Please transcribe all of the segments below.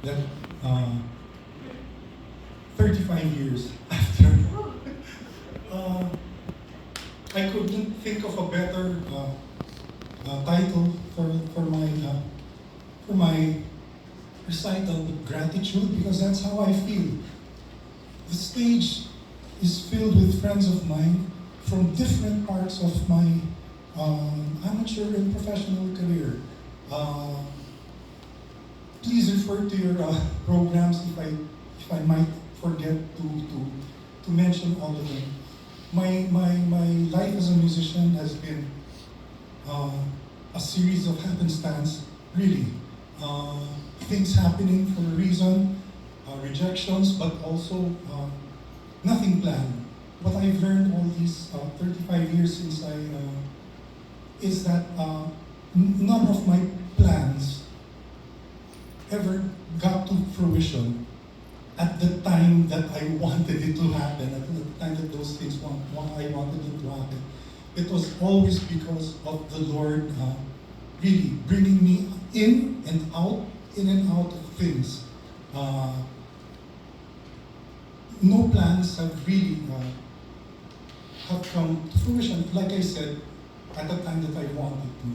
that uh, 35 years after, uh, I couldn't think of a better title for my recital with gratitude, because that's how I feel. The stage is filled with friends of mine from different parts of my amateur and professional career. Please refer to your programs if I might forget to mention all of them. My life as a musician has been a series of happenstance, really. Things happening for a reason, rejections, but also nothing planned. What I've learned all these 35 years since is that none of my plans ever got to fruition at the time that I wanted it to happen, at the time that those things I wanted it to happen. It was always because of the Lord really bringing me in and out of things. No plans have really have come to fruition, like I said, at the time that I wanted to.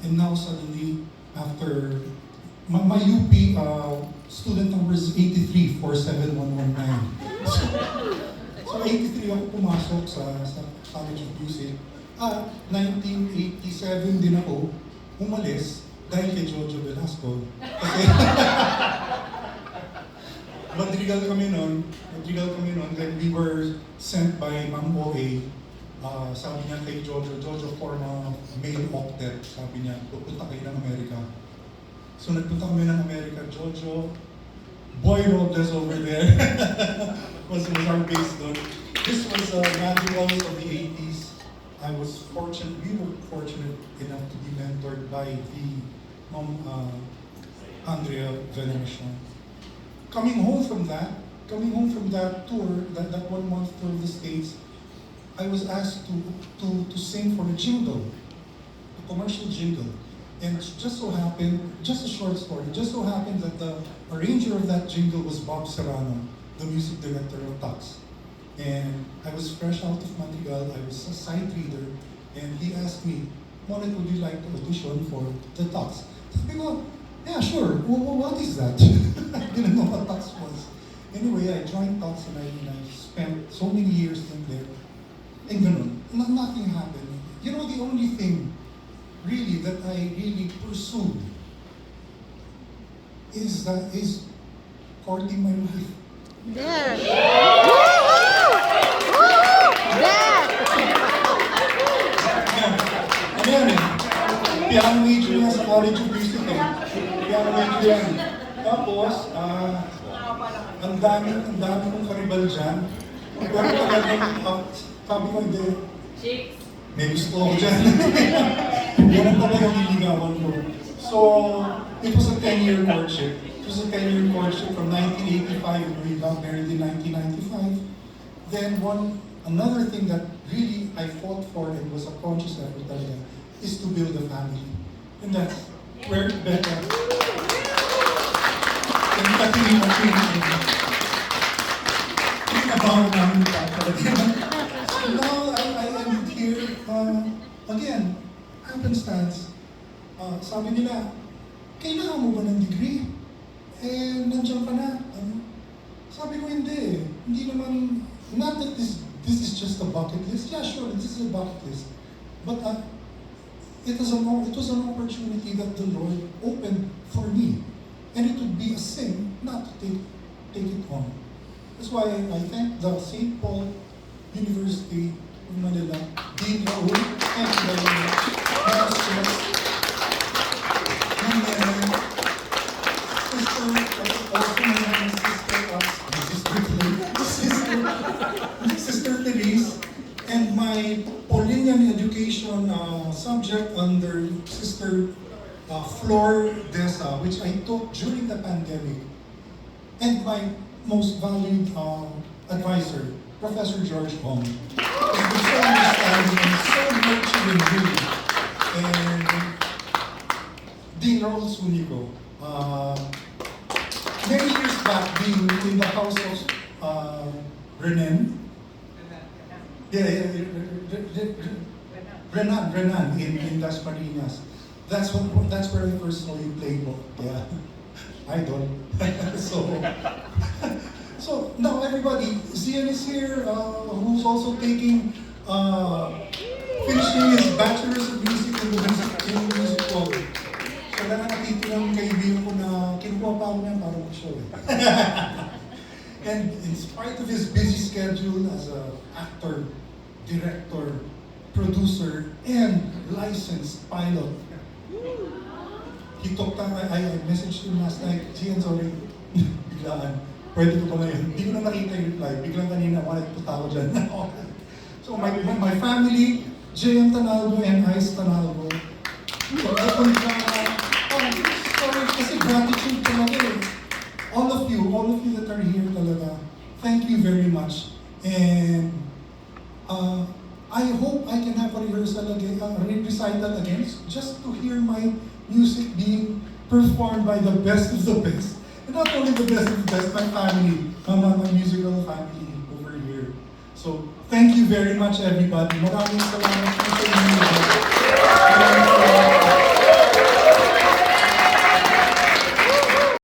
And now suddenly, after my UP student number is 83-47119. So 83 ako pumasok sa College of Music. 1987 din ako umalis dahil kay Jojo Velasco. Kasi madrigal kami nun, then we were sent by Ma'am OA. Sabi niya kay Jojo, form a male octet. Sabi niya, pupunta kayo ng Amerika. So nagpunta kami ng Amerika, Jojo, Boy Robles over there was our base doon. This was Madrigals of the 80s. We were fortunate enough to be mentored by the Mom Andrea Veneracion. Coming home from that tour, that 1 month tour of the States, I was asked to sing for a jingle, a commercial jingle. And just so happened, just a short story, just so happened that the arranger of that jingle was Bob Serrano, the music director of Tux. And I was fresh out of Madrigal, I was a sight reader, and he asked me, Monet, would you like to audition for the Tux? Sabi ko, yeah, sure, what is that? I didn't know what Tux was. Anyway, I joined Tux and I spent so many years in there. And ganun, nothing happened. You know, the only thing really that I really pursued is courting my wife. There. There. Ano yan eh? Piano major yan sa College of Music eh. Piano major yan. Tapos, ang dami kong karibal dyan. Pero talagang, sabi ko hindi. Chicks. May gusto ako dyan. Yan ang talagang liligawan ko. So, it was a 10-year courtship. It was a 10-year courtship from 1985, and we got married in 1995. Then another thing that really I fought for and was a conscious effort talaga is to build a family. And that's where Becca and Katrina came in. Inabaw namin pa talaga. So now I am here, again, happenstance. Sabi nila, kailangan mo ba ng degree? Eh, nandiyan ka na. Sabi ko, hindi. Hindi naman, not that this is just a bucket list. Yeah, sure, this is a bucket list. But it was an opportunity that the Lord opened for me. And it would be a sin not to take it on. That's why I thank the St. Paul University of Manila, Dean Raul, thank you very much. Masters, and Sister Therese, and my Paulinian education subject under Sister Flor Desa, which I took during the pandemic, and my most valued advisor, Professor George Hong. He's been so understanding and so nurturing, really. And Dean Raul Sunico, back being in the house of Renan. Yeah, Renan in Las Marinas. That's where I first saw you play ball. Yeah, I don't. So now everybody, Zian is here, who's also finishing his bachelor's of music in the music college. So lang nakikilang kaibigan ko na kinukuha pa ako niya para mag-show eh. And in spite of his busy schedule as an actor, director, producer, and licensed pilot, he took time. I messaged him last night, Zian, sorry, biglaan. Pwede ko pa ngayon. Hindi ko na nakita yung reply. Biglang kanina, punta ako dyan. So my family, JM Tanalgo and Ice Tanalgo. Sorry, kasi gratitude talaga eh. All of you that are here talaga, thank you very much. And I hope I can have a rehearsal again, recital again, just to hear my music being performed by the best of the best. And not only the best of the best, my family, my musical family over here. So, thank you very much everybody. Maraming salamat po sa inyo.